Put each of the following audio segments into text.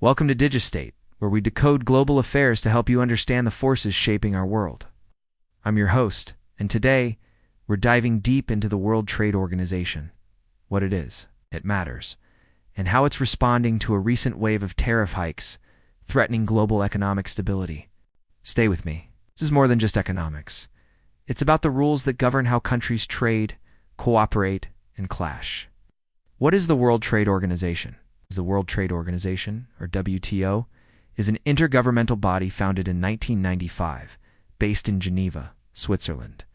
Welcome to DigiState, where we decode global affairs to help you understand the forces shaping our world. I'm your host, and today, we're diving deep into the World Trade Organization, what it is, it matters, and how it's responding to a recent wave of tariff hikes threatening global economic stability. Stay with me. This is more than just economics. It's about the rules that govern how countries trade, cooperate, and clash. What is the World Trade Organization? The World Trade Organization, or WTO, is an intergovernmental body founded in 1995, based in Geneva, Switzerland.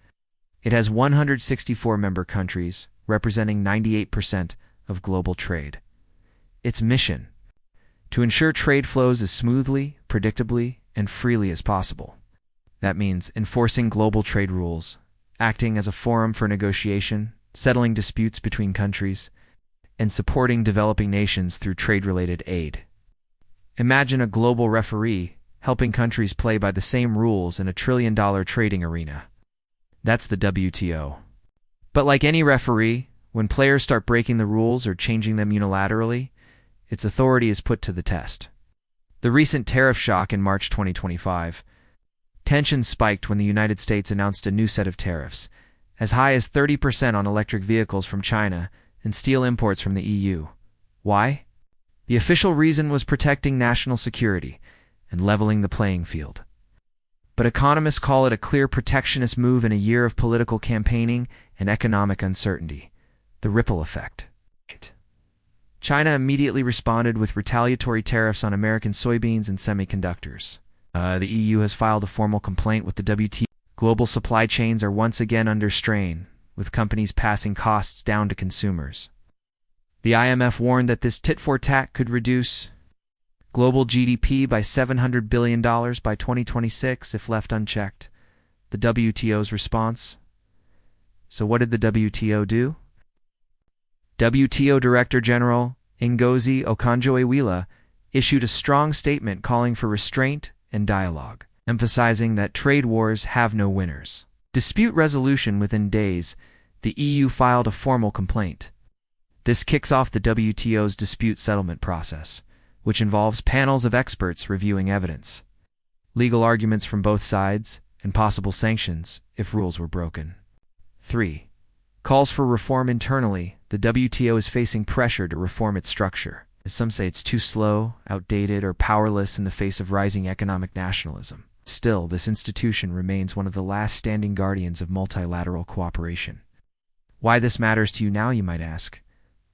It has 164 member countries, representing 98% of global trade. Its mission: to ensure trade flows as smoothly, predictably, and freely as possible. That means enforcing global trade rules, acting as a forum for negotiation, settling disputes between countries, and supporting developing nations through trade-related aid. Imagine a global referee helping countries play by the same rules in a trillion-dollar trading arena. That's the WTO. But like any referee, when players start breaking the rules or changing them unilaterally, its authority is put to the test. The recent tariff shock in March 2025, tensions spiked when the United States announced a new set of tariffs, as high as 30% on electric vehicles from China and steel imports from the EU. Why? The official reason was protecting national security and leveling the playing field. But economists call it a clear protectionist move in a year of political campaigning and economic uncertainty. The ripple effect. China immediately responded with retaliatory tariffs on American soybeans and semiconductors. The EU has filed a formal complaint with the WTO. Global supply chains are once again under strain, with companies passing costs down to consumers. The IMF warned that this tit-for-tat could reduce global GDP by $700 billion by 2026 if left unchecked. The WTO's response? So what did the WTO do? WTO Director General Ngozi Okonjo-Iweala issued a strong statement calling for restraint and dialogue, emphasizing that trade wars have no winners. Dispute resolution within days, the EU filed a formal complaint. This kicks off the WTO's dispute settlement process, which involves panels of experts reviewing evidence, legal arguments from both sides, and possible sanctions if rules were broken. 3. Calls for reform internally. The WTO is facing pressure to reform its structure, as some say it's too slow, outdated, or powerless in the face of rising economic nationalism. Still, this institution remains one of the last standing guardians of multilateral cooperation. Why this matters to you now, you might ask?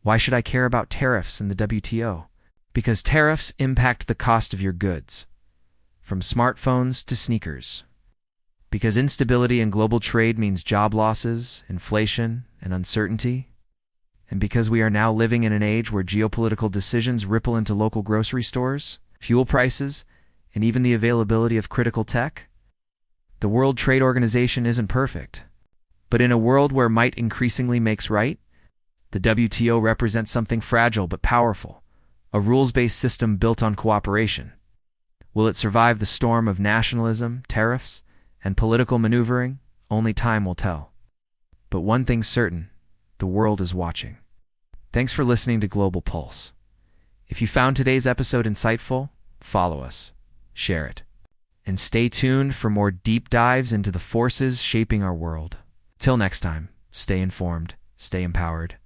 Why should I care about tariffs in the WTO? Because tariffs impact the cost of your goods, from smartphones to sneakers. Because instability in global trade means job losses, inflation, and uncertainty. And because we are now living in an age where geopolitical decisions ripple into local grocery stores, fuel prices, and even the availability of critical tech. The World Trade Organization isn't perfect. But in a world where might increasingly makes right, the WTO represents something fragile but powerful, a rules-based system built on cooperation. Will it survive the storm of nationalism, tariffs, and political maneuvering? Only time will tell. But one thing's certain, the world is watching. Thanks for listening to Global Pulse. If you found today's episode insightful, follow us, share it, and stay tuned for more deep dives into the forces shaping our world. Till next time, stay informed, stay empowered,